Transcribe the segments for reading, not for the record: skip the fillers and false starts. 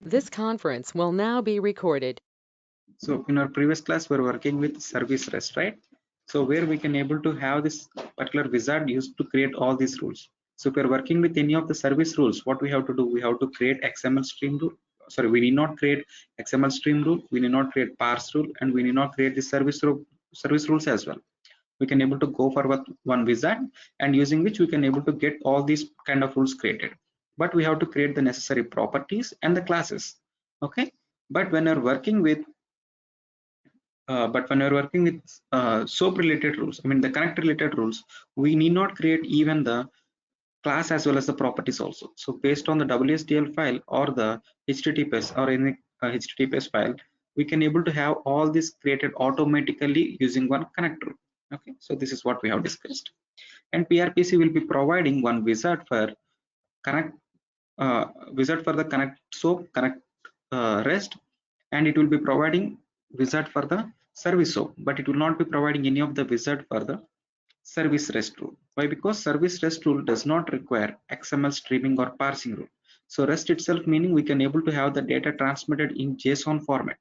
This conference will now be recorded. So in our previous class, we're working with service REST, right? So where we can able to have this particular wizard used to create all these rules. So if we're working with any of the service rules, what we have to do, we have to create XML stream rule. Sorry, we need not create XML stream rule. We need not create parse rule, and we need not create the service rules as well. We can able to go for one wizard, and using which we can able to get all these kind of rules created. But we have to create the necessary properties and the classes. Okay. But when you're working with SOAP related rules, I mean the connect related rules, we need not create even the class as well as the properties also. So based on the WSDL file or the HTTPS or any HTTPS file, we can able to have all this created automatically using one connect rule. Okay, so this is what we have discussed. And PRPC will be providing one wizard for connect the connect SOAP connect REST, and it will be providing wizard for the service SOAP, but it will not be providing any of the wizard for the service REST rule. Why? Because service REST rule does not require XML streaming or parsing rule. So REST itself meaning we can able to have the data transmitted in JSON format.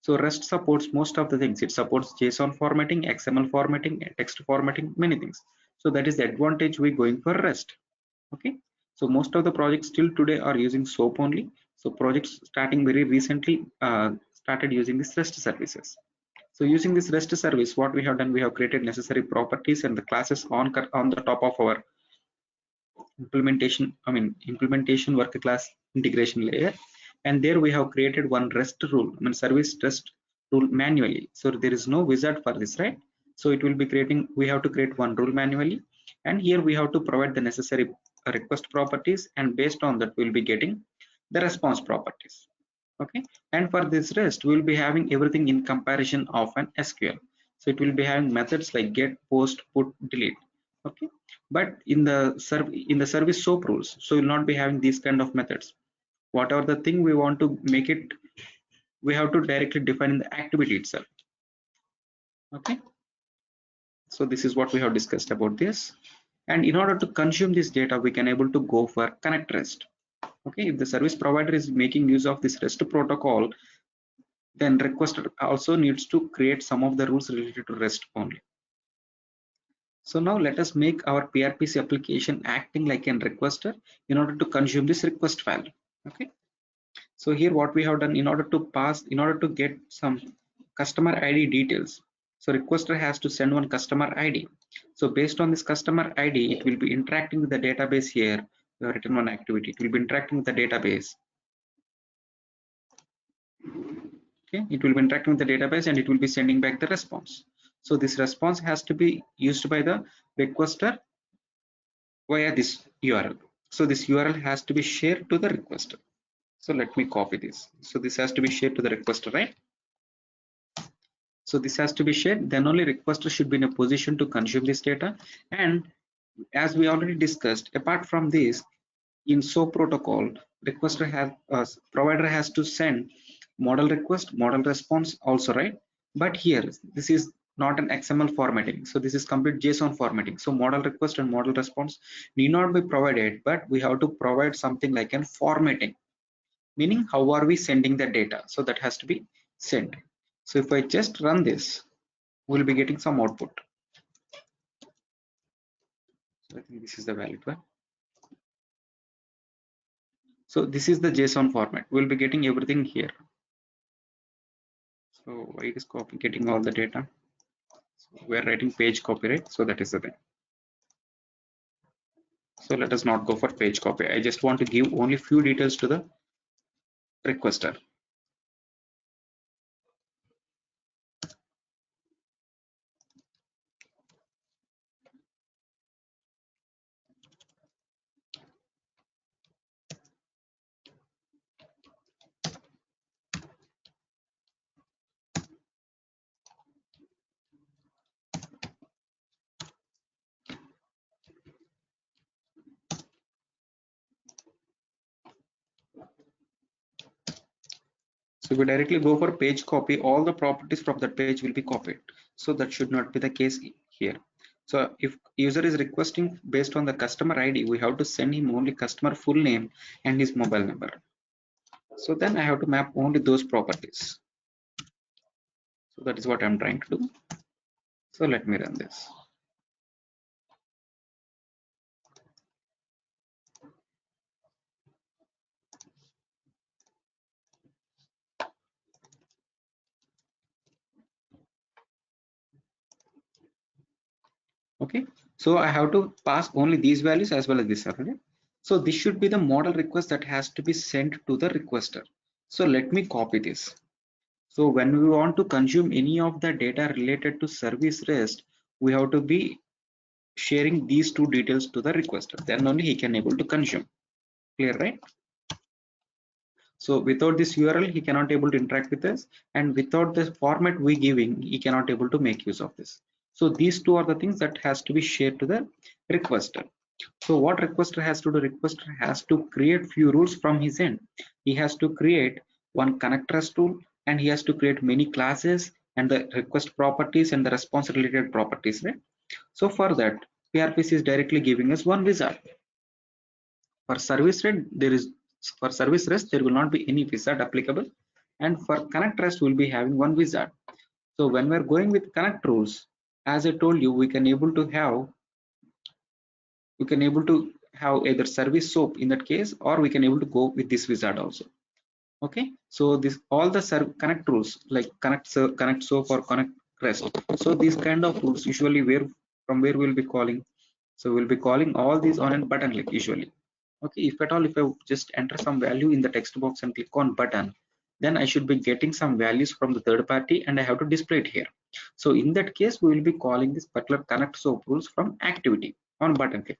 So REST supports most of the things. It supports JSON formatting, XML formatting, text formatting, many things. So that is the advantage we going for REST. Okay. So most of the projects still today are using SOAP only. So projects starting very recently started using this REST services. So using this REST service, what we have done, we have created necessary properties and the classes on the top of our implementation worker class integration layer. And there we have created one REST rule, service REST rule manually. So there is no wizard for this, right? So it will be creating, we have to create one rule manually. And here we have to provide the necessary request properties, and based on that we'll be getting the response properties. Okay, and for this REST we'll be having everything in comparison of an SQL. So it will be having methods like get, post, put, delete. Okay, but in the service SOAP rules, so we'll not be having these kind of methods. Whatever the thing we want to make it, we have to directly define in the activity itself. Okay, so this is what we have discussed about this. And in order to consume this data, we can able to go for connect REST. Okay, if the service provider is making use of this REST protocol, then requester also needs to create some of the rules related to REST only. So now let us make our PRPC application acting like a requester in order to consume this request file. Okay. So here what we have done, in order to get some customer ID details. So requester has to send one customer ID. So based on this customer ID, it will be interacting with the database here. We have written one activity. It will be interacting with the database. Okay, it will be interacting with the database and it will be sending back the response. So this response has to be used by the requester via this URL. So this URL has to be shared to the requester. So let me copy this. So this has to be shared to the requester, right? So this has to be shared, then only requester should be in a position to consume this data. And as we already discussed, apart from this, in SOAP protocol, requester has provider has to send model request, model response also, right? But here this is not an XML formatting, so this is complete JSON formatting. So model request and model response need not be provided, but we have to provide something like an formatting, meaning how are we sending the data. So that has to be sent. So if I just run this, we'll be getting some output. So I think this is the valid one. So this is the JSON format. We'll be getting everything here. So why it is copy getting all the data? So we're writing page copy, right? So that is the thing. So let us not go for page copy. I just want to give only few details to the requester. So if we directly go for page copy, all the properties from that page will be copied. So that should not be the case here. So if user is requesting based on the customer ID, we have to send him only customer full name and his mobile number. So then I have to map only those properties. So that is what I'm trying to do. So let me run this. Okay, so I have to pass only these values as well as this. Okay, so this should be the model request that has to be sent to the requester. So let me copy this. So when we want to consume any of the data related to service REST, we have to be sharing these two details to the requester. Then only he can able to consume. Clear, right? So without this URL, he cannot able to interact with us, and without the format we giving, he cannot able to make use of this. So these two are the things that has to be shared to the requester. So what requester has to do? Requester has to create few rules from his end. He has to create one connectors tool, and he has to create many classes and the request properties and the response related properties, right? So for that, PRPC is directly giving us one wizard. For service REST, there will not be any wizard applicable, and for connect REST, we'll be having one wizard. So when we're going with connect rules, as I told you, we can able to have either service soap in that case, or we can able to go with this wizard also. Okay, so this all the connect rules like connect soap or connect REST. So these kind of rules usually where we'll be calling. So we'll be calling all these on a button click usually. Okay, if at all, if I just enter some value in the text box and click on button, then I should be getting some values from the third party and I have to display it here. So in that case, we will be calling this particular connect soap rules from activity on button click.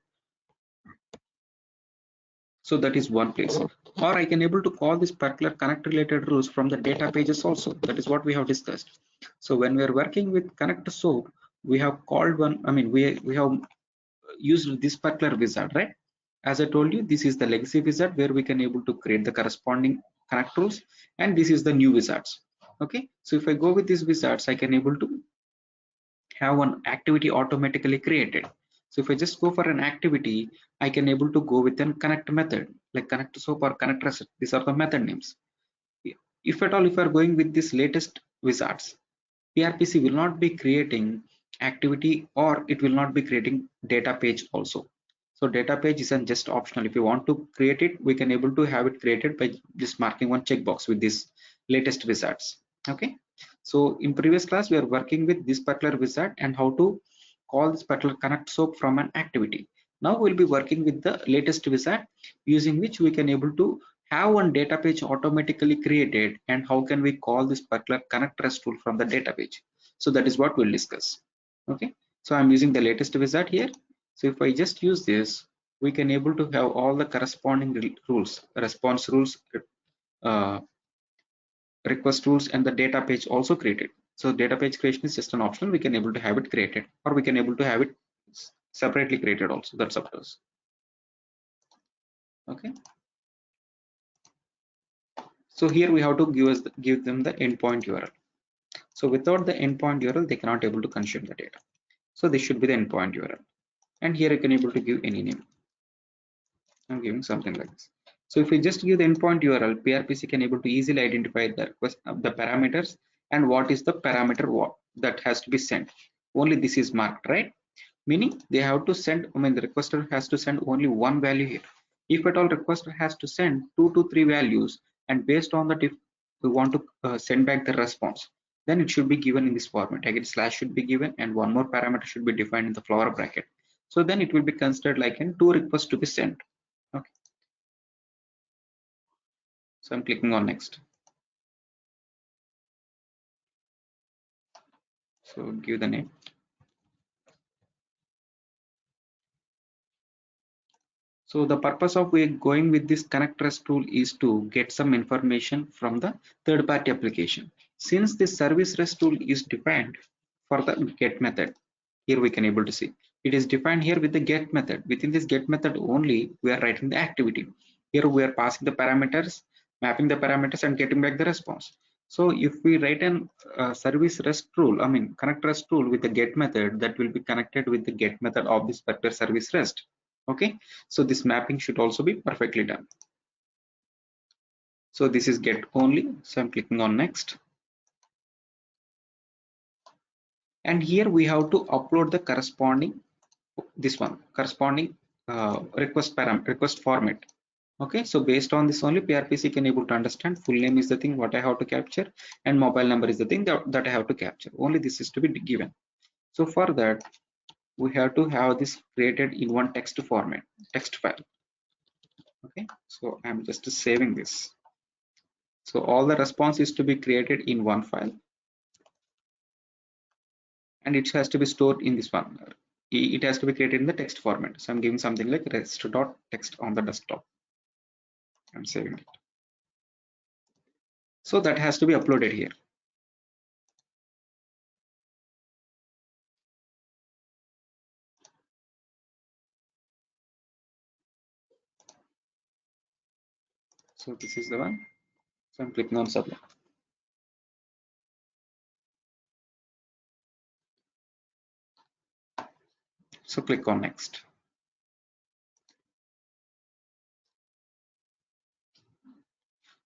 So that is one place. Or I can able to call this particular connect related rules from the data pages also. That is what we have discussed. So when we are working with connect soap, we have called one, I mean, we have used this particular wizard, right? As I told you, this is the legacy wizard where we can able to create the corresponding connect rules, and this is the new wizards. Okay, so if I go with these wizards, I can able to have one activity automatically created. So if I just go for an activity, I can able to go with an connect method like connect soap or connect reset. These are the method names. If at all, if you are going with this latest wizards, PRPC will not be creating activity, or it will not be creating data page also. So data page isn't just optional. If you want to create it, we can able to have it created by just marking one checkbox with this latest wizards. Okay. So in previous class, we are working with this particular wizard and how to call this particular connect soap from an activity. Now we'll be working with the latest wizard using which we can able to have one data page automatically created, and how can we call this particular connect REST tool from the data page. So that is what we'll discuss. Okay, so I'm using the latest wizard here. So if I just use this, we can able to have all the corresponding rules, response rules, uh, request rules, and the data page also created. So data page creation is just an optional. We can able to have it created, or we can able to have it separately created also. That's up to us. Okay, so here we have to give them the endpoint URL. So without the endpoint URL, they cannot able to consume the data. So this should be the endpoint URL. And here I can able to give any name. I'm giving something like this. So if we just give the endpoint URL, PRPC can able to easily identify the request, the parameters, and what is the parameter that has to be sent. Only this is marked, right? Meaning they have to send, I mean, the requester has to send only one value here. If at all requester has to send 2 to 3 values, and based on that, if we want to send back the response, then it should be given in this format. Again, slash should be given, and one more parameter should be defined in the flower bracket. So then it will be considered like an two requests to be sent. Okay, so I'm clicking on next. So give the name. So the purpose of we going with this connect REST tool is to get some information from the third party application. Since this service REST tool is defined for the get method, here we can able to see it is defined here with the get method. Within this get method only, we are writing the activity. Here we are passing the parameters, mapping the parameters, and getting back the response. So if we write an service REST tool, I mean connect REST tool with the get method, that will be connected with the get method of this particular service REST. Okay, so this mapping should also be perfectly done. So this is get only, so I'm clicking on next, and here we have to upload the corresponding, this one corresponding request format. Okay, so based on this only PRPC can able to understand full name is the thing what I have to capture, and mobile number is the thing that I have to capture. Only this is to be given. So for that we have to have this created in one text format, text file. Okay, so I'm just saving this. So all the response is to be created in one file, and it has to be stored in this one. It has to be created in the text format. So I'm giving something like rest.text on the desktop. I'm saving it. So that has to be uploaded here. So this is the one. So I'm clicking on submit. So click on next.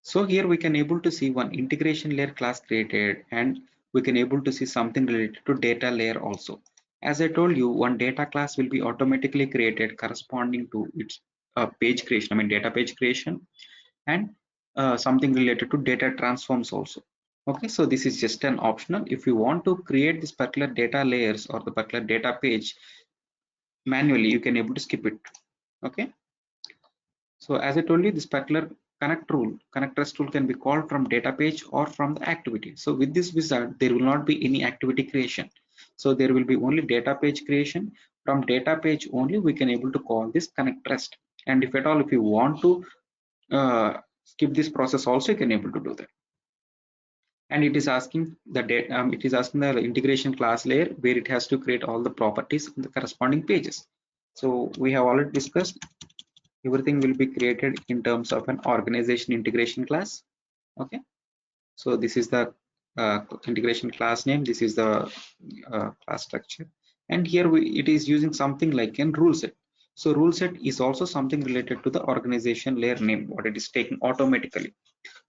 So here we can able to see one integration layer class created, and we can able to see something related to data layer also. As I told you, one data class will be automatically created corresponding to its page creation, I mean data page creation, and something related to data transforms also. Okay, so this is just an optional. If you want to create this particular data layers or the particular data page manually, you can able to skip it. Okay, so as I told you, this particular connect rest rule can be called from data page or from the activity. So with this wizard, there will not be any activity creation. So there will be only data page creation. From data page only, we can able to call this connect rest. And if at all, if you want to skip this process also, you can able to do that. And it is asking the data, it is asking the integration class layer where it has to create all the properties in the corresponding pages. So we have already discussed everything will be created in terms of an organization integration class. Okay, so this is the integration class name, this is the class structure, and here it is using something like a rule set. So rule set is also something related to the organization layer name, what it is taking automatically.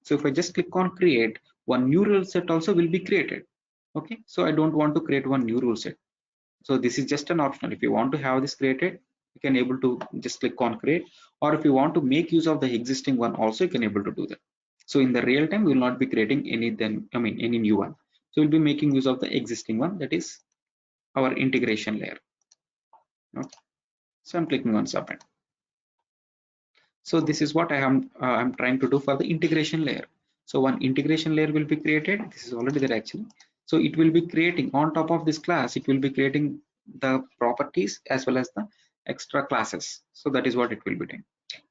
So if I just click on create, one new rule set also will be created. Okay, so I don't want to create one new rule set. So this is just an optional. If you want to have this created, you can able to just click on create, or if you want to make use of the existing one also, you can able to do that. So in the real time, we will not be creating any new one. So we'll be making use of the existing one, that is our integration layer. Okay. So I'm clicking on submit. So this is what I'm trying to do for the integration layer. So one integration layer will be created. This is already there actually. So it will be creating on top of this class, it will be creating the properties as well as the extra classes. So that is what it will be doing.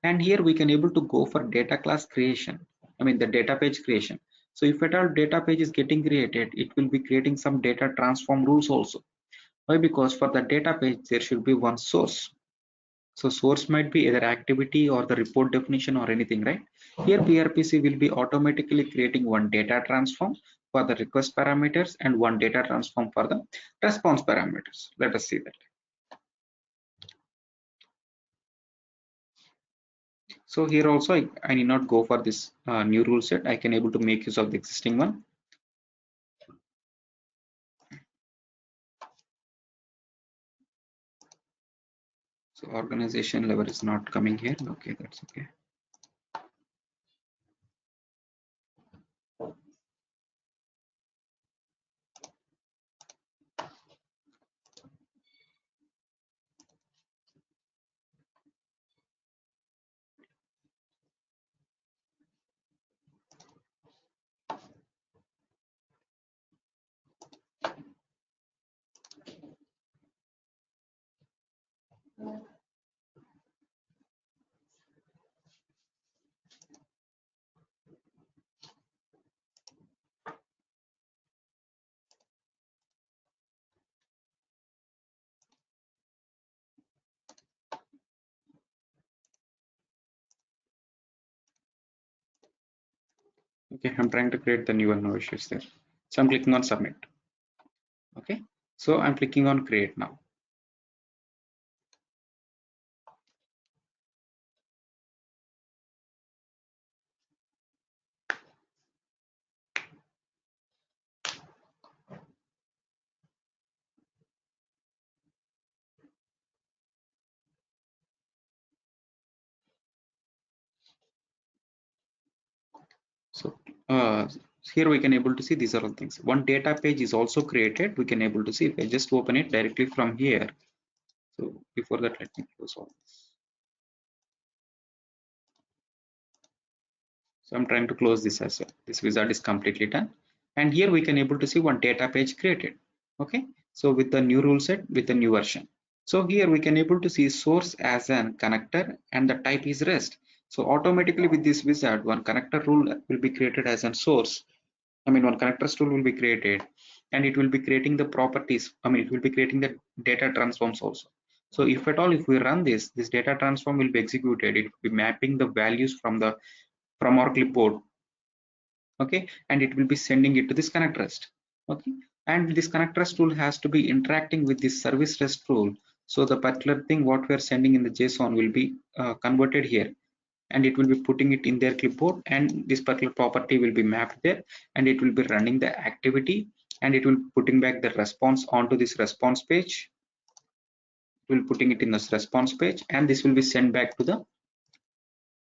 And here we can able to go for data class creation. I mean the data page creation. So if at all data page is getting created, it will be creating some data transform rules also. Why? Because for the data page, there should be one source. So source might be either activity or the report definition or anything, right? Here PRPC will be automatically creating one data transform for the request parameters and one data transform for the response parameters. Let us see that. So here also I need not go for this new rule set. I can able to make use of the existing one. So organization level is not coming here. Okay, that's okay. Okay, I'm trying to create the new one, no issues there. So I'm clicking on submit. Okay, so I'm clicking on create now. So here we can able to see these are all things. One data page is also created. We can able to see if I just open it directly from here. So before that, let me close all this. So I'm trying to close this as well. This wizard is completely done. And here we can able to see one data page created. Okay. So with the new rule set with the new version. So here we can able to see source as an connector and the type is REST. So automatically with this wizard, one connector rule will be created as a source. I mean, one connectors tool will be created and it will be creating the properties. I mean, it will be creating the data transforms also. So if at all, if we run this data transform will be executed. It will be mapping the values from our clipboard. Okay, and it will be sending it to this connect rest. Okay, and this connect rest tool has to be interacting with this service rest rule. So the particular thing what we are sending in the JSON will be converted here and it will be putting it in their clipboard and this particular property will be mapped there and it will be running the activity and it will putting back the response onto this response page. It will putting it in this response page and this will be sent back to the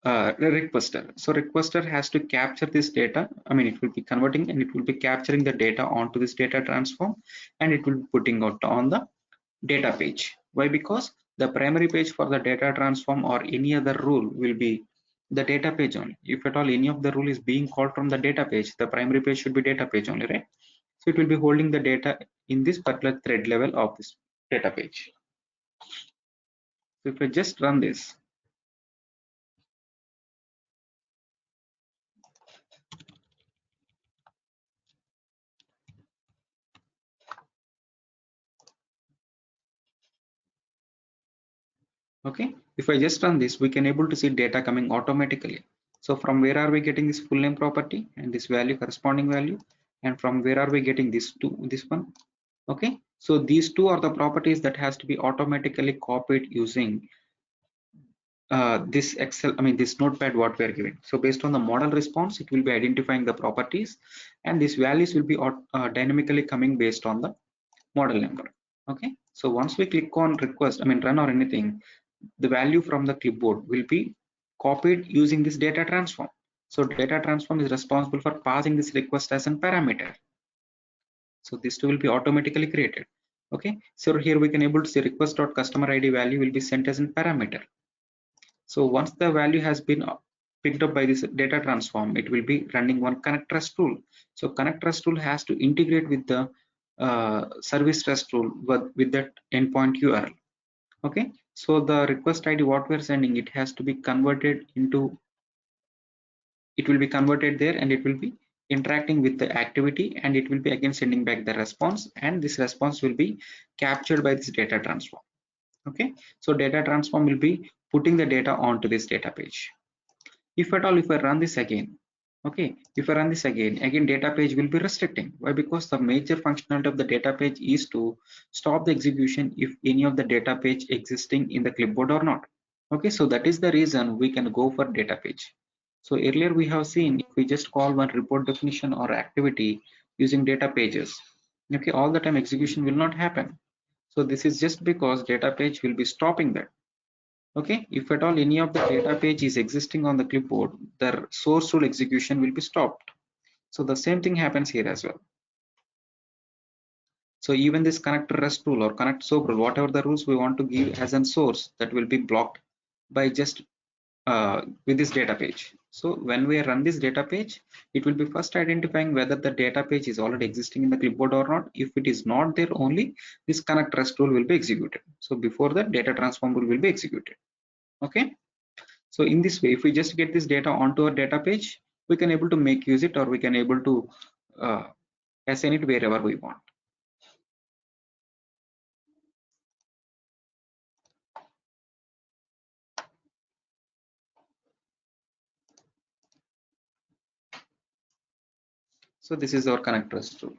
requester. So requester has to capture this data. I mean, it will be converting and it will be capturing the data onto this data transform and it will be putting out on the data page. Why? Because the primary page for the data transform or any other rule will be the data page only. If at all any of the rule is being called from the data page, the primary page should be data page only, right? So it will be holding the data in this particular thread level of this data page. So if I just run this, okay, if I just run this, we can able to see data coming automatically. So from where are we getting this full name property and this value corresponding value, and from where are we getting this one? Okay, so these two are the properties that has to be automatically copied using this Excel, I mean this notepad what we are giving. So based on the model response, it will be identifying the properties and these values will be dynamically coming based on the model number. Okay, so once we click on request, I mean run or anything, the value from the clipboard will be copied using this data transform. So data transform is responsible for passing this request as a parameter. So this two will be automatically created. Okay, so here we can able to see request.customer ID value will be sent as a parameter. So once the value has been picked up by this data transform, it will be running one connect rest tool. So connect rest tool has to integrate with the service rest tool with that endpoint URL. Okay, so the request ID what we're sending, it has to be converted into, it will be converted there and it will be interacting with the activity and it will be again sending back the response and this response will be captured by this data transform. Okay, so data transform will be putting the data onto this data page. If at all, if I run this again, okay, if I run this again data page will be restricting. Why? Because the major functionality of the data page is to stop the execution if any of the data page existing in the clipboard or not. Okay, so that is the reason we can go for data page. So earlier we have seen if we just call one report definition or activity using data pages, okay, all the time execution will not happen. So this is just because data page will be stopping that. Okay, if at all any of the data page is existing on the clipboard, the source rule execution will be stopped. So the same thing happens here as well. So even this connect rest rule or connect soap rule, whatever the rules we want to give as a source, that will be blocked by just with this data page. So when we run this data page, it will be first identifying whether the data page is already existing in the clipboard or not. If it is not there, only this connect rest rule will be executed. So before that, data transform rule will be executed. Okay. So in this way, if we just get this data onto our data page, we can able to make use it or we can able to uh, assign it wherever we want. So this is our connectors tool.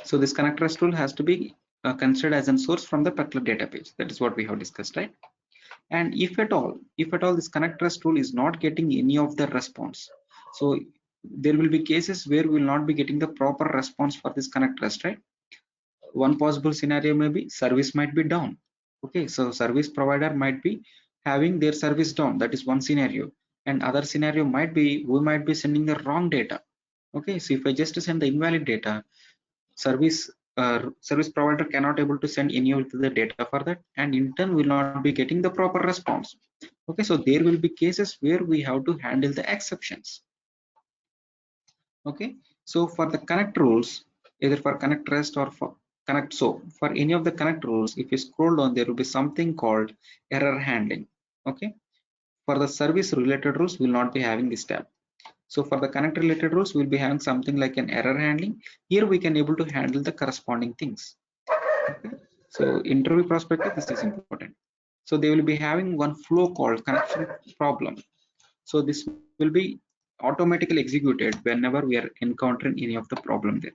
So this connectors tool has to be considered as a source from the particular data page. That is what we have discussed, right? And if at all this connectors tool is not getting any of the response, so there will be cases where we will not be getting the proper response for this connect rest, right? One possible scenario may be service might be down. Okay, so service provider might be having their service down. That is one scenario. And other scenario might be we might be sending the wrong data. Okay, so if I just send the invalid data, service provider cannot able to send any of the data for that, and in turn will not be getting the proper response. Okay, so there will be cases where we have to handle the exceptions. Okay, so for the connect rules, either for connect rest or for connect, so for any of the connect rules, if you scroll down, there will be something called error handling. Okay, for the service related rules, we will not be having this tab. So for the connect related rules, we'll be having something like an error handling. Here we can able to handle the corresponding things. Okay, so interview perspective, this is important. So they will be having one flow called connection problem. So this will be automatically executed whenever we are encountering any of the problem there.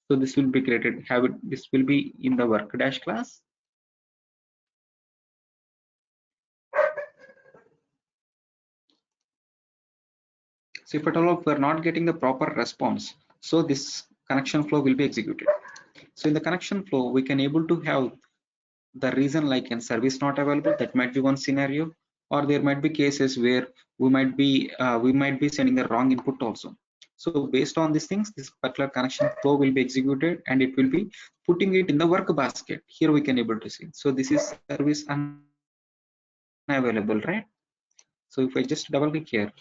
So this will be created, have it, this will be in the work dash class. So if at all we are not getting the proper response, so this connection flow will be executed. So in the connection flow, we can able to have the reason like an service not available. That might be one scenario, or there might be cases where we might be sending the wrong input also. So based on these things, this particular connection flow will be executed and it will be putting it in the work basket. Here we can able to see, so this is service unavailable, right? So if I just double click here,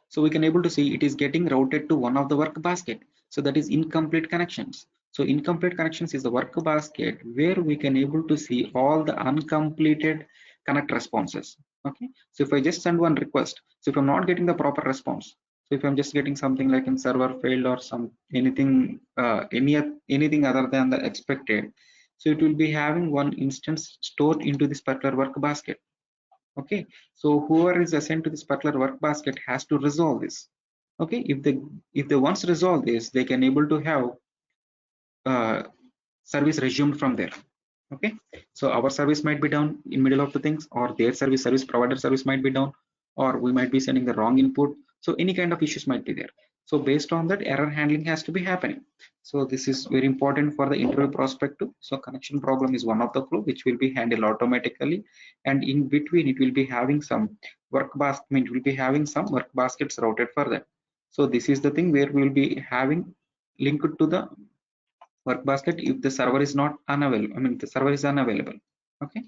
so we can able to see it is getting routed to one of the work basket. So that is incomplete connections. So incomplete connections is the work basket where we can able to see all the uncompleted connect responses. Okay, so if I just send one request, so if I'm not getting the proper response, so if I'm just getting something like in server failed or some anything anything other than the expected, so it will be having one instance stored into this particular work basket. Okay, so whoever is assigned to this particular work basket has to resolve this. Okay, if they once resolve this, they can able to have uh, service resumed from there. Okay, so our service might be down in middle of the things, or their service provider service might be down, or we might be sending the wrong input. So any kind of issues might be there. So based on that, error handling has to be happening. So this is very important for the interview perspective. So connection problem is one of the flow which will be handled automatically, and in between it will be having some work basket, it will be having some work baskets routed for that. So this is the thing where we will be having linked to the work basket if the server is not unavailable, I mean the server is unavailable. Okay,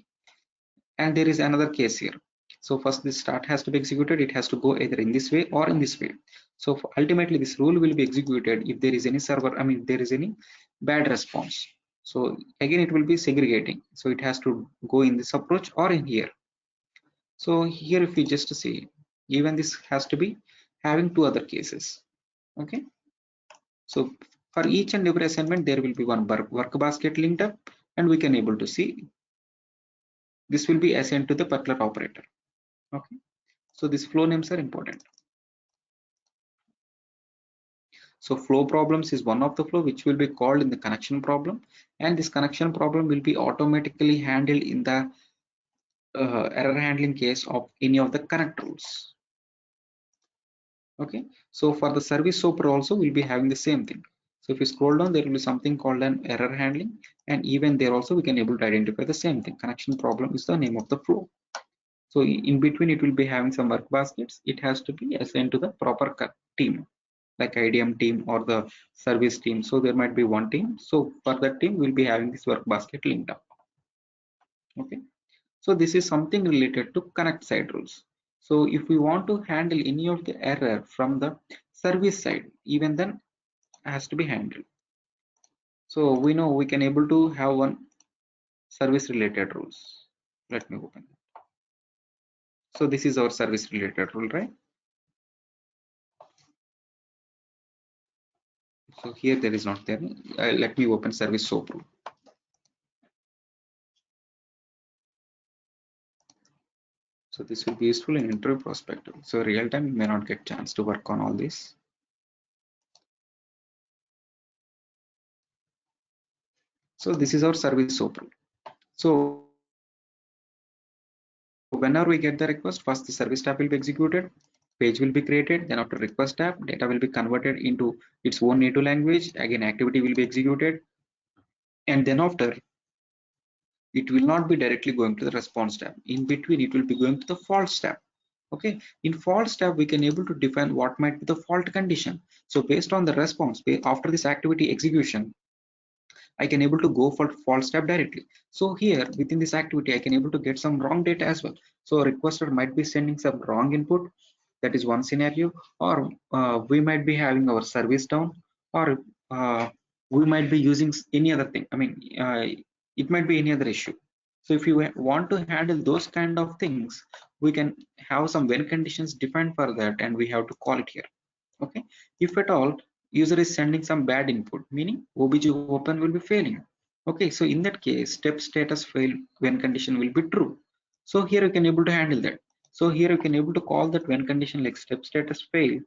and there is another case here. So first this start has to be executed, it has to go either in this way or in this way. So ultimately this rule will be executed if there is any server, I mean there is any bad response. So again it will be segregating, so it has to go in this approach or in here. So here if we just see, even this has to be having two other cases. Okay, so for each and every assignment, there will be one work basket linked up, and we can able to see this will be assigned to the particular operator. Okay, so these flow names are important. So flow problems is one of the flow which will be called in the connection problem, and this connection problem will be automatically handled in the error handling case of any of the connect rules. Okay, so for the service soap also we'll be having the same thing. So if you scroll down, there will be something called an error handling, and even there also we can able to identify the same thing. Connection problem is the name of the flow. So in between it will be having some work baskets. It has to be assigned to the proper team, like IDM team or the service team. So there might be one team. So for that team we'll be having this work basket linked up. Okay, so this is something related to connect side rules. So if we want to handle any of the error from the service side, even then has to be handled. So we know we can able to have one service related rules. Let me open. So this is our service related rule, right? So here there is not there. Let me open service soap rule. So this will be useful in interview perspective. So real time you may not get chance to work on all this. So this is our service soap rule. So Whenever we get the request, first the service tab will be executed, page will be created, then after request tab, data will be converted into its own native language, again activity will be executed, and then after it will not be directly going to the response tab. In between it will be going to the false tab. Okay, in false tab we can able to define what might be the fault condition. So based on the response after this activity execution, I can able to go for false tab directly. So here within this activity I can able to get some wrong data as well. So requester might be sending some wrong input, that is one scenario, or we might be having our service down, or we might be using any other thing. I mean, it might be any other issue. So if you want to handle those kind of things, we can have some when conditions defined for that, and we have to call it here. Okay, if at all user is sending some bad input, meaning obj open will be failing. Okay, so in that case step status fail when condition will be true. So here you can able to handle that. So here you can able to call that when condition like step status fail,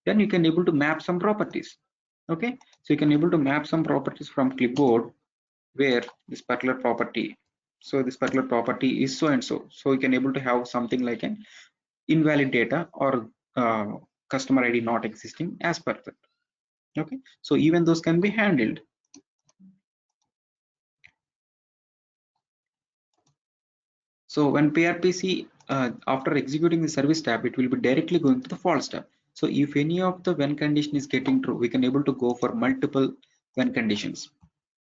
then you can able to map some properties. Okay, so you can able to map some properties from clipboard where this particular property, so this particular property is so and so, so you can able to have something like an invalid data or customer id not existing as per that. Okay, so even those can be handled. So when PRPC after executing the service tab, it will be directly going to the false tab. So if any of the when condition is getting true, we can able to go for multiple when conditions.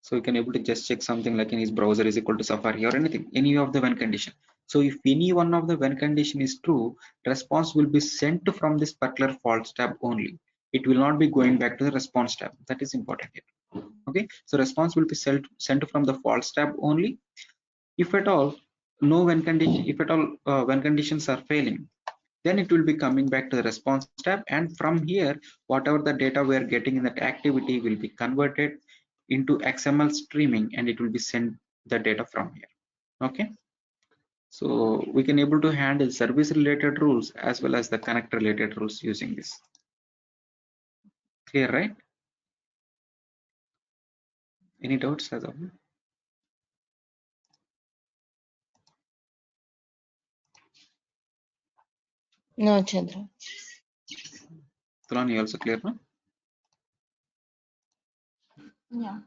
So you can able to just check something like in his browser is equal to Safari or anything, any of the when condition. So if any one of the when condition is true, response will be sent from this particular false tab only. It will not be going back to the response tab. That is important here. Okay, so response will be sent from the false tab only. If at all no when condition, if at all when conditions are failing, then it will be coming back to the response tab, and from here whatever the data we are getting in that activity will be converted into XML streaming, and it will be sent the data from here. Okay, so we can able to handle service related rules as well as the connect related rules using this. Clear, right? Any doubts as of now? No, Chandra. Tulan, you also clear now? Yeah.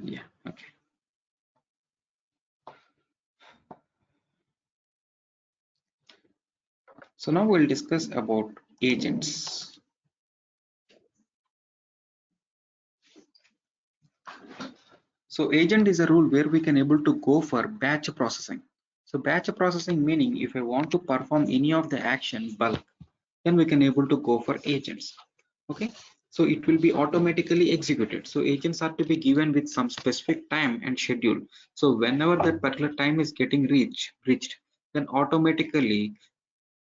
Yeah, okay. So now we'll discuss about agents. So agent is a rule where we can able to go for batch processing. So batch processing meaning if I want to perform any of the action bulk, then we can able to go for agents. Okay, so it will be automatically executed. So agents are to be given with some specific time and schedule. So whenever that particular time is getting reached, then automatically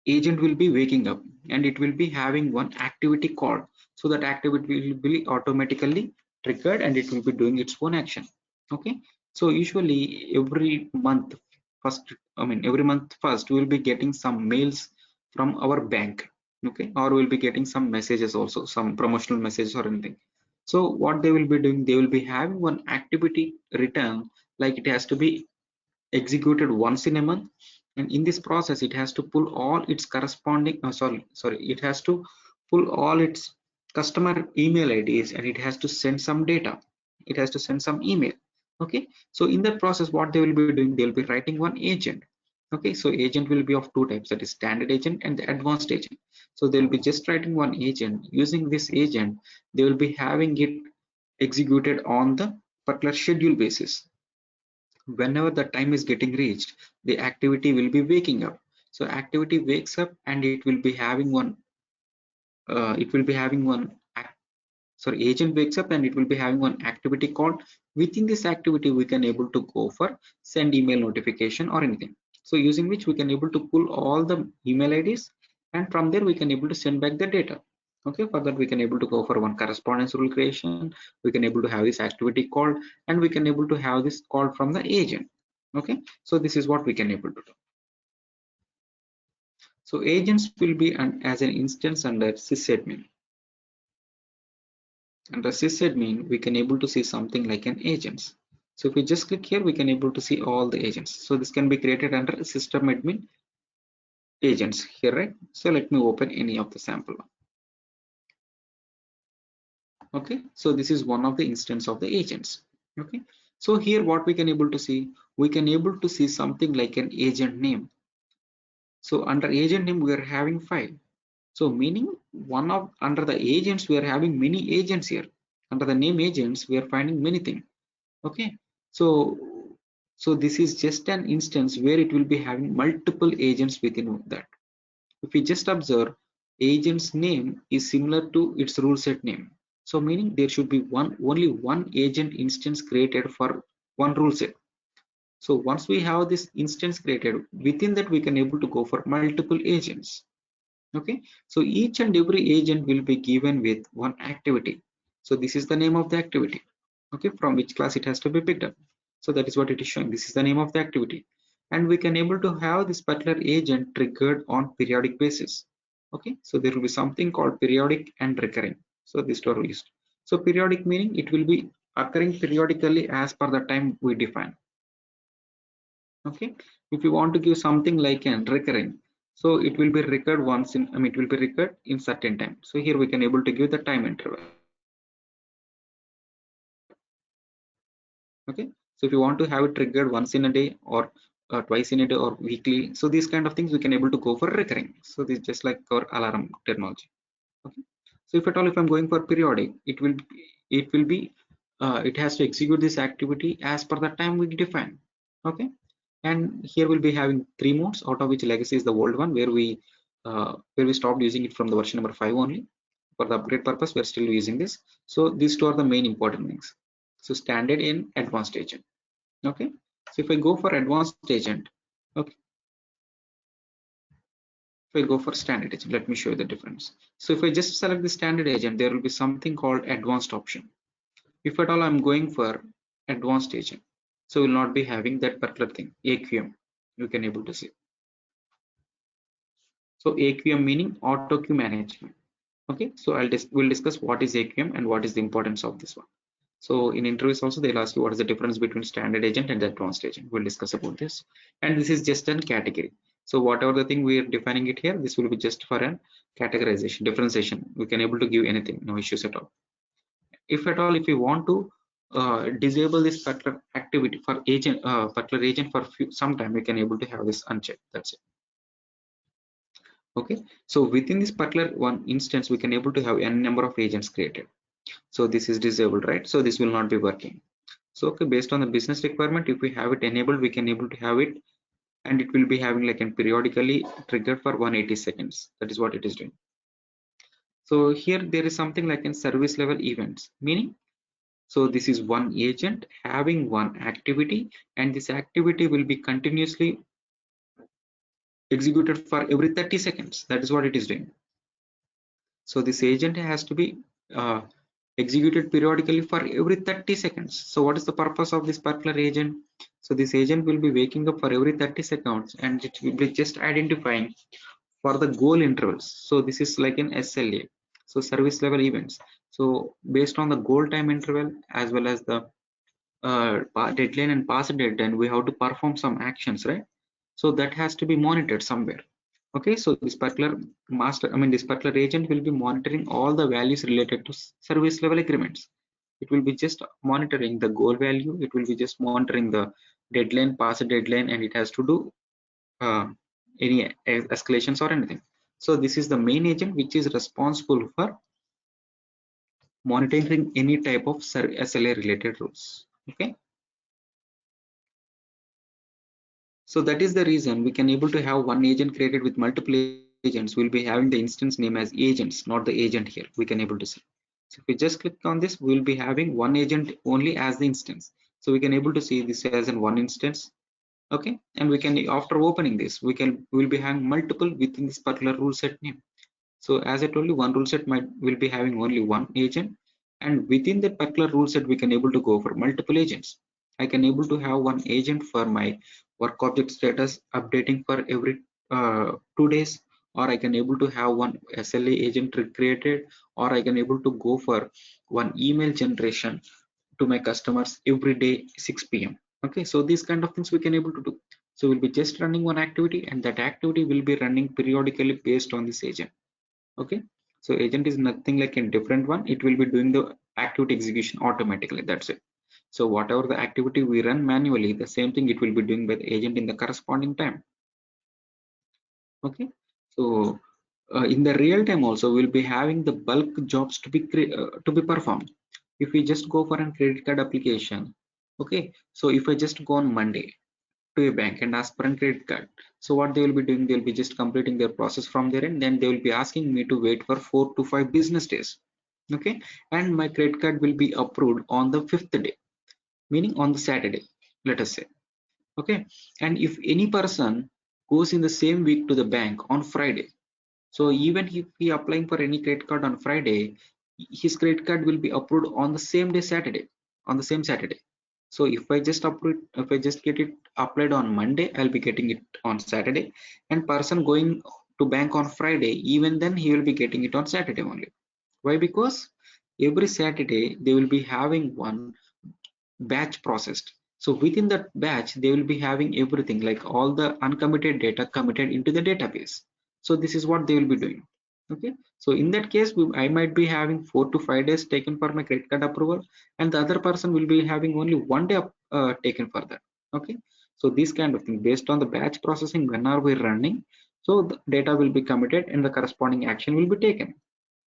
agent will be waking up and it will be having one activity called. So that activity will be automatically triggered and it will be doing its own action. Okay, so usually every month first, I mean every month first we will be getting some mails from our bank. Okay, or we'll be getting some messages also, some promotional messages or anything. So what they will be doing, they will be having one activity return, like it has to be executed once in a month, and in this process it has to pull all its corresponding sorry, it has to pull all its customer email IDs and it has to send some data, it has to send some email. Okay, so in that process what they will be doing, they will be writing one agent. Okay, so agent will be of two types, that is standard agent and the advanced agent. So they will be just writing one agent. Using this agent they will be having it executed on the particular schedule basis. Whenever the time is getting reached, the activity will be waking up. So activity wakes up and it will be having one sorry, agent wakes up and it will be having one activity called. Within this activity we can able to go for send email notification or anything, so using which we can able to pull all the email IDs, and from there we can able to send back the data. Okay, for that we can able to go for one correspondence rule creation, we can able to have this activity called, and we can able to have this called from the agent. Okay, so this is what we can able to do. So agents will be as an instance under sysadmin. Under sysadmin we can able to see something like an agents. So if we just click here, we can able to see all the agents. So this can be created under system admin agents here, right? So let me open any of the sample one. Okay, so this is one of the instance of the agents. Okay, so here what we can able to see, we can able to see something like an agent name. So under agent name we are having 5. So meaning one of under the agents we are having many agents here. Under the name agents we are finding many things. Okay, so this is just an instance where it will be having multiple agents within that. If we just observe, agent's name is similar to its rule set name. So meaning there should be only one agent instance created for one rule set. So once we have this instance created, within that we can able to go for multiple agents. Okay, so each and every agent will be given with one activity. So this is the name of the activity. Okay, from which class it has to be picked up. So that is what it is showing. This is the name of the activity, and we can able to have this particular agent triggered on periodic basis. Okay, so there will be something called periodic and recurring. So this two are used. So periodic meaning it will be occurring periodically as per the time we define. Okay, if you want to give something like an recurring, so it will be recurred once in, I mean it will be recurred in certain time. So here we can able to give the time interval. Okay, so if you want to have it triggered once in a day or twice in a day or weekly, so these kind of things we can able to go for recurring. So this is just like our alarm terminology. Okay, so if at all if I'm going for periodic, it will be it has to execute this activity as per the time we define. Okay, and here we'll be having 3 modes, out of which legacy is the old one where we stopped using it from the version number 5 only. For the upgrade purpose we're still using this. So these two are the main important things. So standard in advanced agent. Okay, so if I go for advanced agent, okay, if I go for standard agent, let me show you the difference. So if I just select the standard agent, there will be something called advanced option. If at all I'm going for advanced agent, so we'll not be having that particular thing, AQM. You can able to see. So AQM meaning auto queue management. Okay, so we'll discuss what is AQM and what is the importance of this one. So in interviews also they'll ask you what is the difference between standard agent and advanced agent. We'll discuss about this. And this is just an category. So whatever the thing we are defining it here, this will be just for an categorization, differentiation. We can able to give anything, no issues at all. If at all, if we want to disable this particular activity for agent, particular agent for some time, we can able to have this unchecked. That's it. Okay, so within this particular one instance we can able to have n number of agents created. So this is disabled, right? So this will not be working. So okay, based on the business requirement, if we have it enabled, we can able to have it, and it will be having like a periodically triggered for 180 seconds. That is what it is doing. So here there is something like in service level events, meaning so this is one agent having one activity, and this activity will be continuously executed for every 30 seconds. That is what it is doing. So this agent has to be executed periodically for every 30 seconds. So what is the purpose of this particular agent? So this agent will be waking up for every 30 seconds, and it will be just identifying for the goal intervals. So this is like an SLA, so service level events. So based on the goal time interval as well as the deadline and past deadline, we have to perform some actions, right? So that has to be monitored somewhere. Okay, so this particular this particular agent will be monitoring all the values related to service level agreements. It will be just monitoring the goal value, it will be just monitoring the deadline, past deadline, and it has to do uh, any escalations or anything. So this is the main agent which is responsible for monitoring any type of SLA related rules. Okay, so that is the reason we can able to have one agent created with multiple agents. We'll be having the instance name as agents, not the agent here. We can able to see. So if we just click on this, we'll be having one agent only as the instance. So we can able to see this as in one instance. Okay, and we can, after opening this, we'll be having multiple within this particular rule set name. So as I told you, one rule set will be having only one agent, and within that particular rule set, we can able to go for multiple agents. I can able to have one agent for my work object status updating for every 2 days, or I can able to have one SLA agent created, or I can able to go for one email generation to my customers every day 6 p.m. Okay, so these kind of things we can able to do. So we'll be just running one activity, and that activity will be running periodically based on this agent. Okay, so agent is nothing like a different one. It will be doing the activity execution automatically. That's it. So whatever the activity we run manually, the same thing it will be doing by the agent in the corresponding time. Okay, so in the real time also we'll be having the bulk jobs to be performed. If we just go for a credit card application, okay, so if I just go on Monday to a bank and ask for a credit card, so what they will be doing, they'll be just completing their process from there, and then they will be asking me to wait for 4 to 5 business days. Okay, and my credit card will be approved on the 5th day, meaning on the Saturday, let us say. Okay, and if any person goes in the same week to the bank on Friday, so even if he applying for any credit card on Friday, his credit card will be approved on the same day, Saturday, on the same Saturday. So if I just approve, if I just get it applied on Monday, I'll be getting it on Saturday. And person going to bank on Friday, even then he will be getting it on Saturday only. Why? Because every Saturday they will be having one batch processed. So within that batch, they will be having everything like all the uncommitted data committed into the database. So this is what they will be doing. Okay. So in that case, I might be having 4 to 5 days taken for my credit card approval, and the other person will be having only 1 day taken for that. Okay. So this kind of thing based on the batch processing, when are we running? So the data will be committed and the corresponding action will be taken.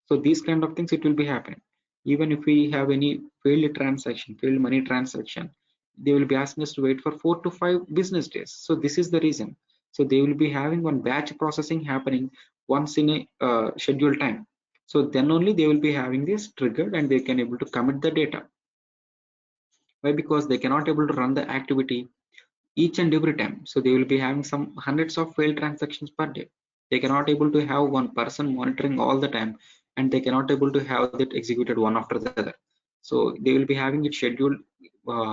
So these kind of things it will be happening. Even if we have any failed transaction, failed money transaction, they will be asking us to wait for 4 to 5 business days. So this is the reason. So they will be having one batch processing happening once in a scheduled time. So then only they will be having this triggered and they can able to commit the data. Why? Because they cannot able to run the activity each and every time. So they will be having some hundreds of failed transactions per day. They cannot able to have one person monitoring all the time, and they cannot able to have that executed one after the other. So they will be having it scheduled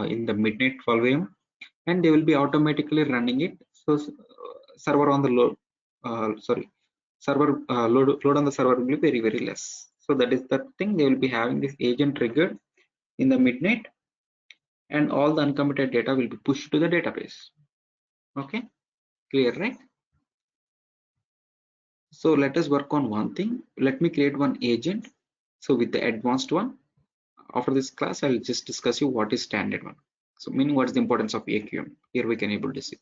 in the midnight 12 a.m. and they will be automatically running it. So server on the load, sorry, server load on the server will be very less. So that is the thing. They will be having this agent triggered in the midnight, and all the uncommitted data will be pushed to the database. Okay, clear, right? So let us work on one thing. Let me create one agent. So with the advanced one, after this class, I'll just discuss you what is standard one. So meaning what is the importance of AQM. Here we can able to see.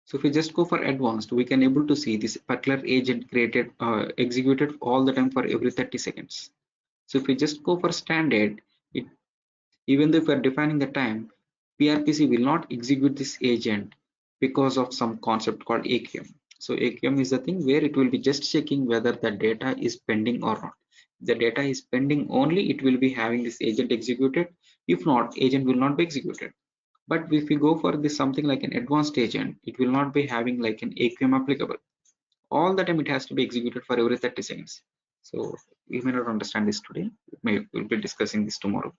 So if we just go for advanced, we can able to see this particular agent created, executed all the time for every 30 seconds. So if we just go for standard, it, even though if we are defining the time, PRPC will not execute this agent because of some concept called AQM. So AQM is the thing where it will be just checking whether the data is pending or not. If the data is pending only, it will be having this agent executed. If not, agent will not be executed. But if we go for this something like an advanced agent, it will not be having like an AQM applicable. All the time it has to be executed for every 30 seconds. So we may not understand this today. We'll be discussing this tomorrow.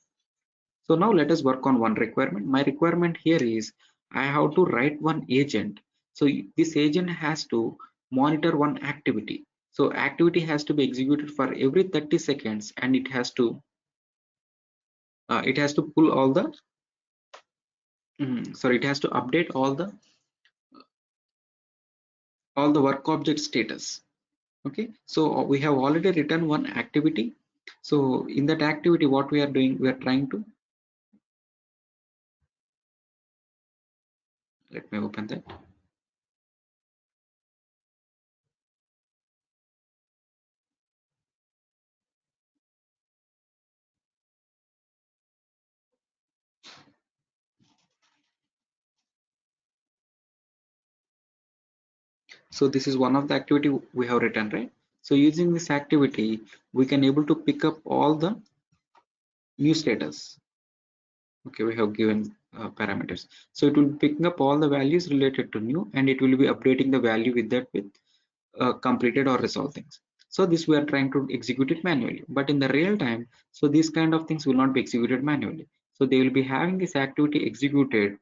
So now let us work on one requirement. My requirement here is I have to write one agent. So this agent has to monitor one activity. So activity has to be executed for every 30 seconds, and it has to pull all the sorry, it has to update all the work object status. Okay, so we have already written one activity. So in that activity, what we are doing, we are trying to, let me open that. So this is one of the activity we have written, right? So using this activity, we can able to pick up all the new status. Okay, we have given parameters. So it will be picking up all the values related to new, and it will be updating the value with that with completed or resolved things. So this we are trying to execute it manually, but in the real time, so these kind of things will not be executed manually. So they will be having this activity executed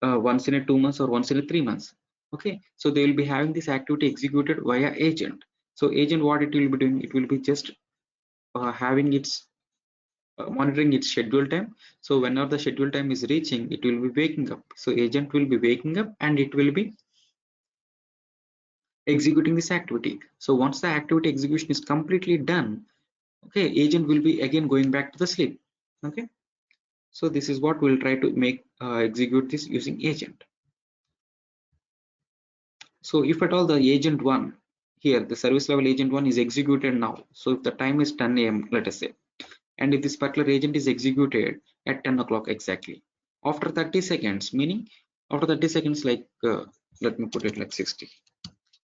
once in a 2 months or once in a 3 months. Okay, so they will be having this activity executed via agent. So agent, what it will be doing, it will be just having its monitoring its schedule time. So whenever the schedule time is reaching, it will be waking up. So agent will be waking up and it will be executing this activity. So once the activity execution is completely done, okay, agent will be again going back to the sleep. Okay, so this is what we'll try to make execute this using agent. So if at all the agent one here, the service level agent one is executed now. So if the time is 10 a.m., let us say, and if this particular agent is executed at 10 o'clock exactly, after 30 seconds, meaning after 30 seconds, like let me put it like 60.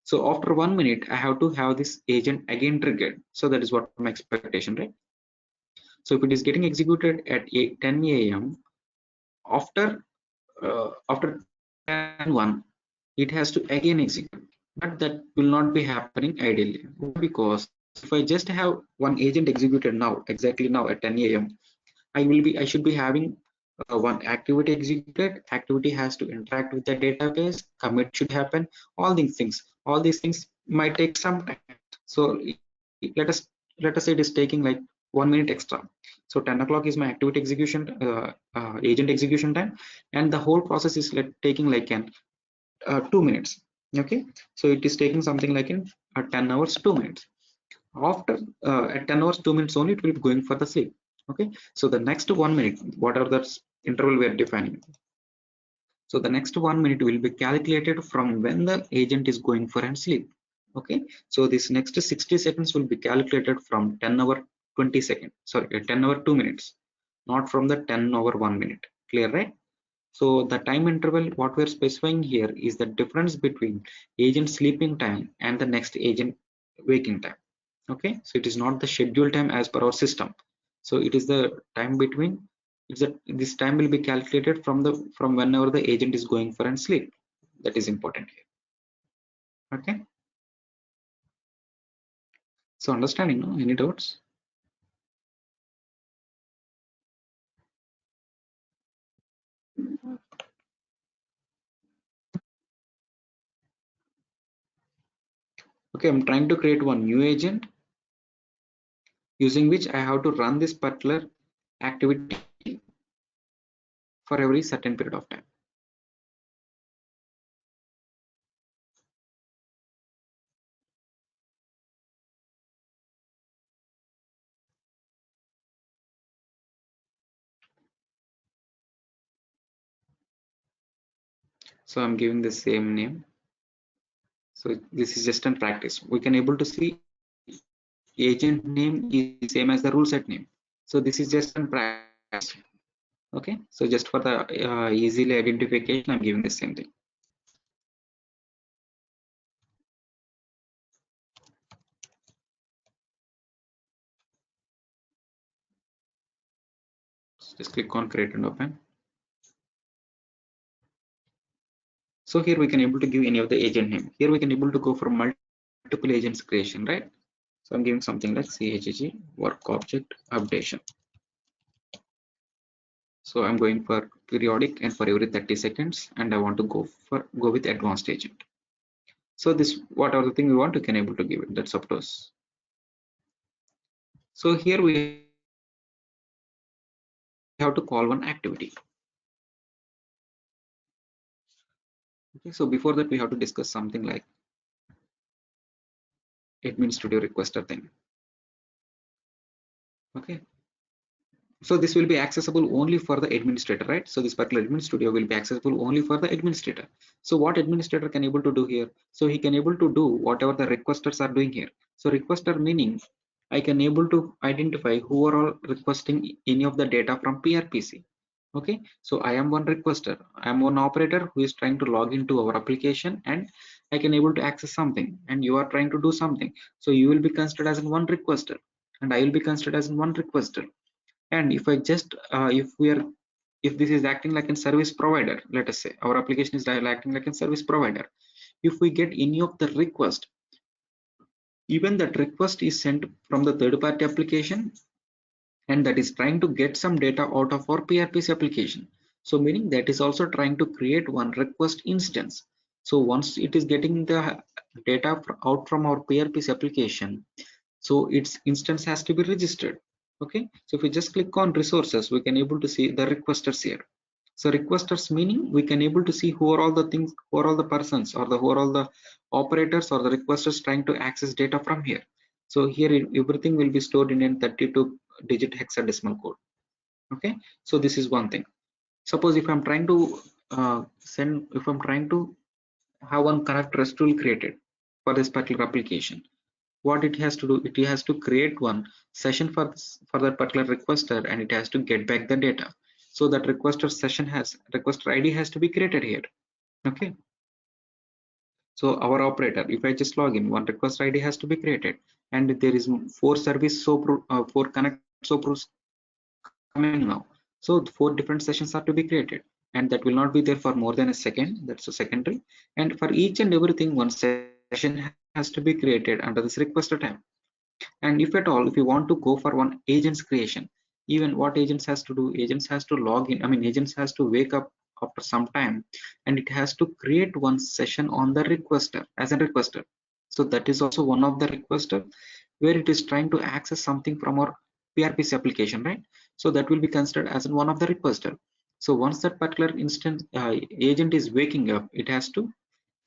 So after 1 minute, I have to have this agent again triggered. So that is what my expectation, right? So if it is getting executed at 10 a.m., after 10:01, it has to again execute, but that will not be happening ideally, because if I just have one agent executed now, exactly now at 10 a.m., I should be having one activity executed. Activity has to interact with the database. Commit should happen. All these things might take some time. So let us say it is taking like 1 minute extra. So 10 o'clock is my activity execution agent execution time, and the whole process is taking like an 2 minutes. Okay, so it is taking something like in 10 hours 2 minutes. After at 10 hours 2 minutes only, it will be going for the sleep. Okay, so the next 1 minute, whatever that interval we are defining, so the next 1 minute will be calculated from when the agent is going for and sleep. Okay, so this next 60 seconds will be calculated from 10 hour 20 seconds, sorry, 10 hour 2 minutes, not from the 10 over 1 minute. Clear, right? So the time interval what we're specifying here is the difference between agent sleeping time and the next agent waking time. Okay, so it is not the schedule time as per our system. So it is the time between, it's that this time will be calculated from whenever the agent is going for and sleep. That is important here. Okay, so understanding, no? Any doubts? Okay, I'm trying to create one new agent using which I have to run this particular activity for every certain period of time. So I'm giving the same name. So this is just a practice. We can able to see agent name is same as the rule set name. So this is just a practice. Okay, so just for the easily identification, I'm giving the same thing. So just click on create and open. So here we can able to give any of the agent name. Here we can able to go for multiple agents creation, right? So I'm giving something like chg work object updation. So I'm going for periodic and for every 30 seconds, and I want to go with advanced agent. So this whatever the thing we want, we can able to give it. That's up to us. So here we have to call one activity. Okay, so before that we have to discuss something like admin studio requester thing. Okay, so this will be accessible only for the administrator, right? So this particular admin studio will be accessible only for the administrator. So what administrator can able to do here? So he can able to do whatever the requesters are doing here. So requester meaning I can able to identify who are all requesting any of the data from PRPC. Okay, so I am one requester, I am one operator who is trying to log into our application, and I can able to access something, and you are trying to do something. So you will be considered as one requester, and I will be considered as one requester. And if I just if this is acting like a service provider, let us say our application is acting like a service provider, if we get any of the request, even that request is sent from the third party application, and that is trying to get some data out of our PRPC application. So meaning that is also trying to create one request instance. So once it is getting the data out from our PRPC application, so its instance has to be registered. Okay, so if we just click on resources, we can able to see the requesters here. So requesters meaning we can able to see who are all the things, who are all the persons, or the who are all the operators or the requesters trying to access data from here. So here everything will be stored in a 32-digit hexadecimal code. Okay, so this is one thing. Suppose if I'm trying to if I'm trying to have one connect REST tool created for this particular application, what it has to do, it has to create one session for that particular requester, and it has to get back the data. So that requester session has requester ID has to be created here. Okay, so our operator, if I just log in, one request ID has to be created, and there is four service four connect SOAPs coming now. So four different sessions are to be created, and that will not be there for more than a second. That's a secondary. And for each and everything, one session has to be created under this requester time. And if at all, if you want to go for one agent's creation, even what agents has to do, agents has to log in. I mean, agents has to wake up after some time, and it has to create one session on the requester as a requester. So that is also one of the requester where it is trying to access something from our PRPC application, right? So that will be considered as one of the requester. So once that particular instance agent is waking up, it has to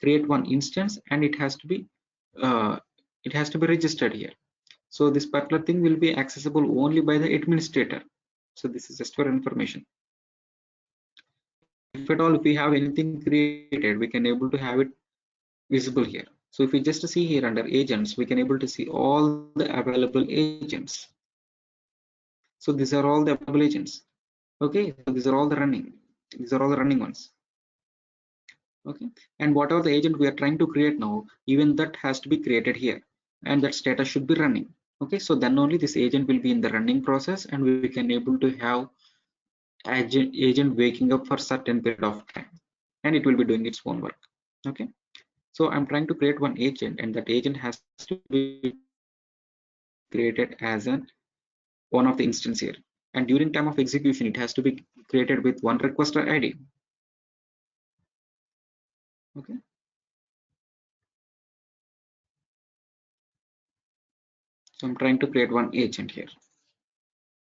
create one instance, and uh, it has to be registered here. So this particular thing will be accessible only by the administrator. So this is just for information. If at all, if we have anything created, we can able to have it visible here. So if we just see here under agents, we can able to see all the available agents. So these are all the available agents. Okay, so these are all the running. These are all the running ones. Okay, and whatever the agent we are trying to create now, even that has to be created here, and that status should be running. Okay, so then only this agent will be in the running process, and we can able to have agent waking up for certain period of time, and it will be doing its own work. Okay, so I'm trying to create one agent, and that agent has to be created as an one of the instance here, and during time of execution it has to be created with one requester ID. Okay, so I'm trying to create one agent here.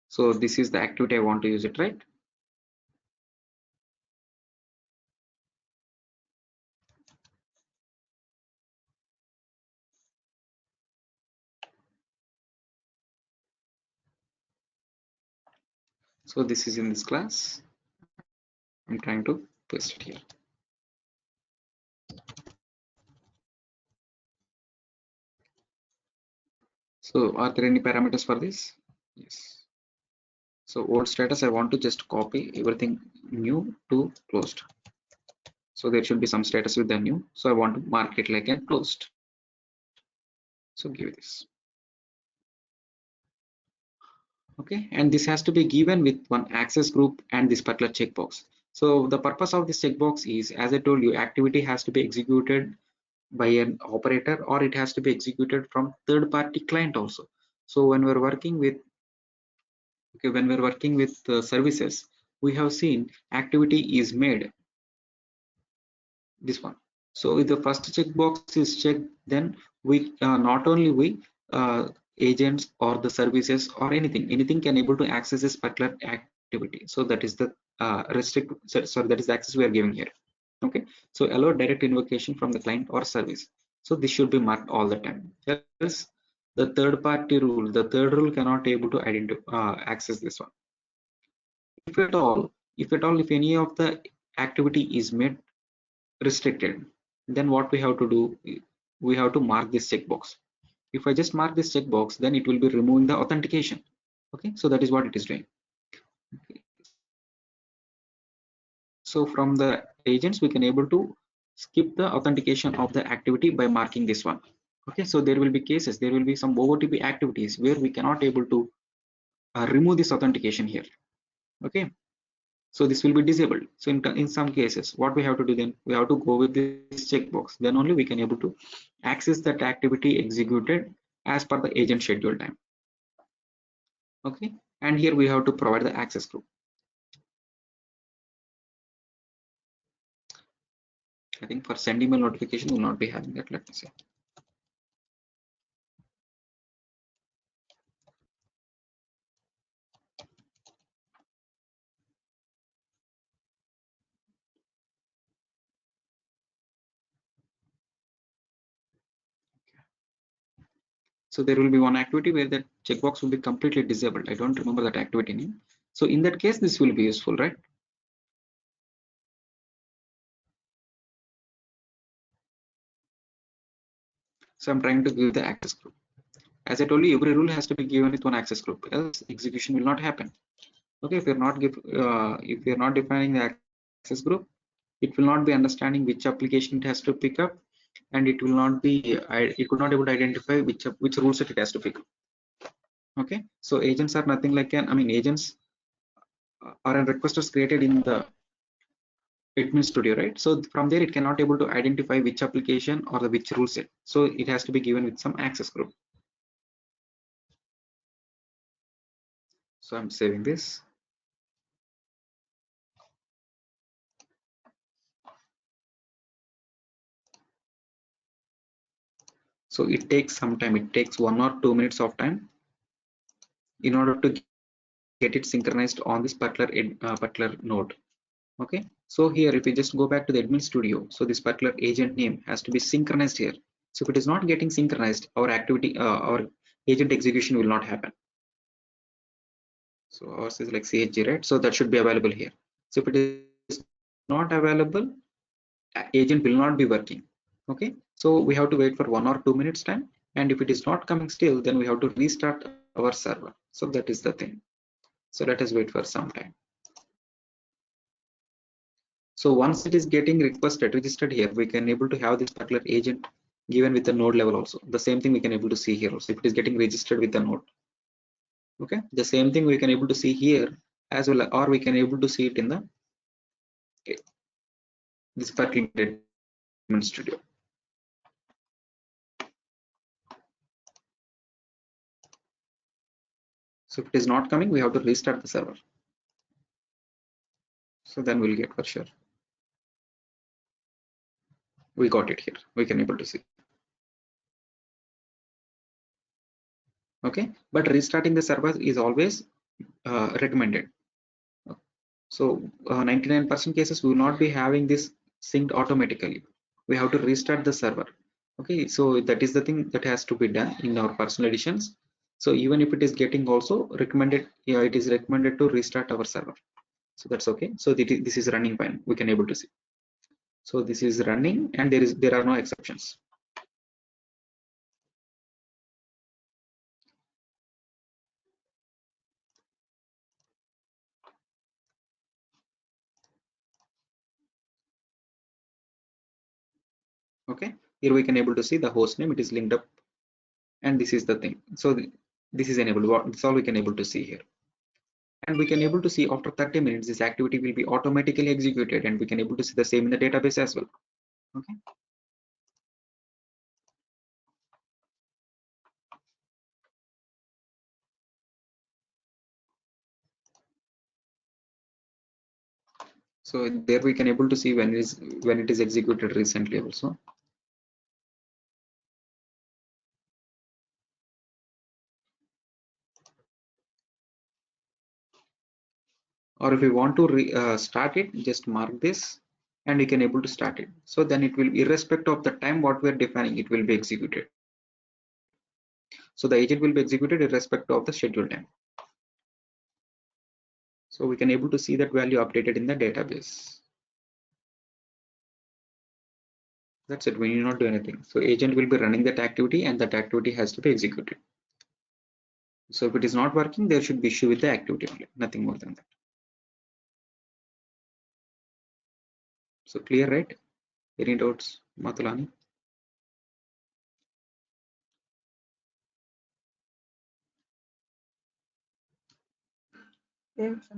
So this is the activity I want to use it, right? So this is in this class. I'm trying to paste it here. So are there any parameters for this? Yes. So old status, I want to just copy everything new to closed. So there should be some status with the new. So I want to mark it like a closed. So give this. Okay, and this has to be given with one access group and this particular checkbox. So the purpose of this checkbox is, as I told you, activity has to be executed by an operator, or it has to be executed from third-party client also. So when we're working with services, we have seen activity is made, this one. So if the first checkbox is checked, then we not only we agents or the services or anything can able to access this particular activity. So that is the sorry, that is the access we are giving here. Okay, so allow direct invocation from the client or service. So this should be marked all the time. Else the third party rule, the third rule cannot able to identify access this one. If at all, if any of the activity is made restricted, then what we have to do, we have to mark this checkbox. If I just mark this checkbox, then it will be removing the authentication. Okay, so that is what it is doing. Okay. So from the agents, we can able to skip the authentication of the activity by marking this one. Okay, so there will be cases, there will be some OOTP activities where we cannot able to remove this authentication here. Okay, so this will be disabled. So in some cases, what we have to do, then we have to go with this checkbox, then only we can able to access that activity executed as per the agent schedule time. Okay, and here we have to provide the access group. I think for send email notification will not be having that. Let me see. So there will be one activity where that checkbox will be completely disabled. I don't remember that activity name. So in that case, this will be useful, right? So I'm trying to give the access group. As I told you, every rule has to be given with one access group, else execution will not happen. Okay, if you're not defining the access group, it will not be understanding which application it has to pick up, and it will not be it could not able to identify which rule set it has to pick up. Okay, so agents are nothing like agents are requesters created in the admin studio, right? So from there it cannot able to identify which application or the which rule set, so it has to be given with some access group. So I'm saving this. So it takes some time, it takes 1 or 2 minutes of time in order to get it synchronized on this particular node. Okay, so here if we just go back to the admin studio, so this particular agent name has to be synchronized here. So if it is not getting synchronized, our our agent execution will not happen. So ours is like CHG, right? So that should be available here. So if it is not available, agent will not be working. Okay, so we have to wait for 1 or 2 minutes time, and if it is not coming still, then we have to restart our server. So that is the thing. So let us wait for some time. So once it is getting registered here, we can able to have this particular agent given with the node level also. The same thing we can able to see here also if it is getting registered with the node. Okay, the same thing we can able to see here as well, or we can able to see it in the this particular admin studio. So if it is not coming, we have to restart the server. So then we'll get for sure. We got it here. We can able to see. Okay, but restarting the server is always recommended. So 99% cases we will not be having this synced automatically. We have to restart the server. Okay, so that is the thing that has to be done in our personal editions. So even if it is getting also recommended, yeah, it is recommended to restart our server. So that's okay. So this is running fine. We can able to see. So this is running, and there are no exceptions. Okay, here we can able to see the host name. It is linked up, and this is the thing. So this is enabled. That's all we can able to see here. And we can able to see after 30 minutes this activity will be automatically executed, and we can able to see the same in the database as well. Okay, so there we can able to see when it is executed recently also. Or if we want to start it, just mark this and we can able to start it. So then it will, irrespective of the time what we are defining, it will be executed. So the agent will be executed irrespective of the schedule time. So we can able to see that value updated in the database. That's it. We need not do anything. So agent will be running that activity, and that activity has to be executed. So if it is not working, there should be issue with the activity only, nothing more than that. So clear, right? Any doubts, Matulani? Yes.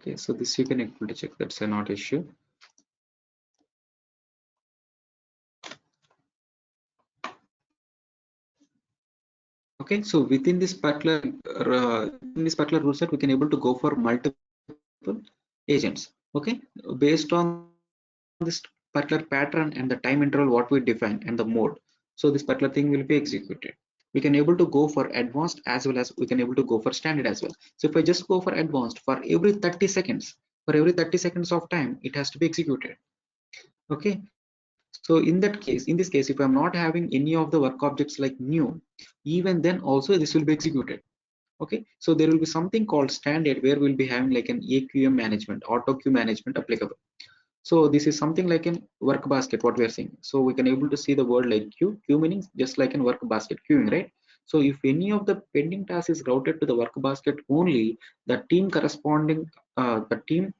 Okay, so this you can able to check. That's a not issue. Okay, so within this particular rule set, we can able to go for multiple agents. Okay, based on this particular pattern and the time interval what we define and the mode. So this particular thing will be executed. We can able to go for advanced as well as we can able to go for standard as well. So if I just go for advanced, for every 30 seconds, of time, it has to be executed. Okay, so in this case, if I'm not having any of the work objects like new, even then also this will be executed. Okay, so there will be something called standard where we'll be having like an AQM management, auto queue management applicable. So this is something like in work basket what we are seeing. So we can able to see the word like queue meaning just like in work basket queuing, right? So if any of the pending task is routed to the work basket only, the team corresponding the team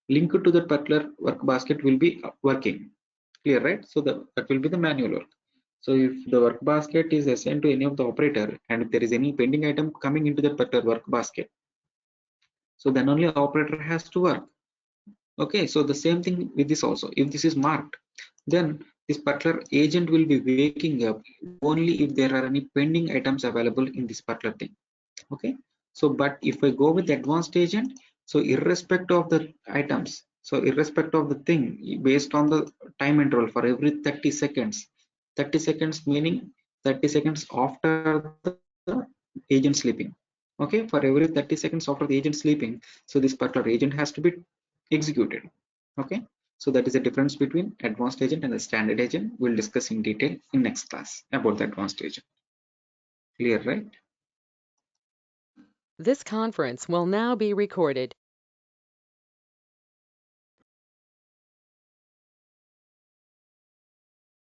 linked to that particular work basket will be working. Clear, right? So that will be the manual work. So if the work basket is assigned to any of the operator and if there is any pending item coming into that particular work basket, so then only operator has to work. Okay, so the same thing with this also. If this is marked, then this particular agent will be waking up only if there are any pending items available in this particular thing. Okay, so but if I go with advanced agent, so irrespective of the items, so irrespective of the thing, based on the time interval for every 30 seconds, 30 seconds meaning 30 seconds after the agent sleeping. Okay, for every 30 seconds after the agent sleeping, so this particular agent has to be executed. Okay, so that is the difference between advanced agent and the standard agent. We'll discuss in detail in next class about the advanced agent. Clear, right? This conference will now be recorded.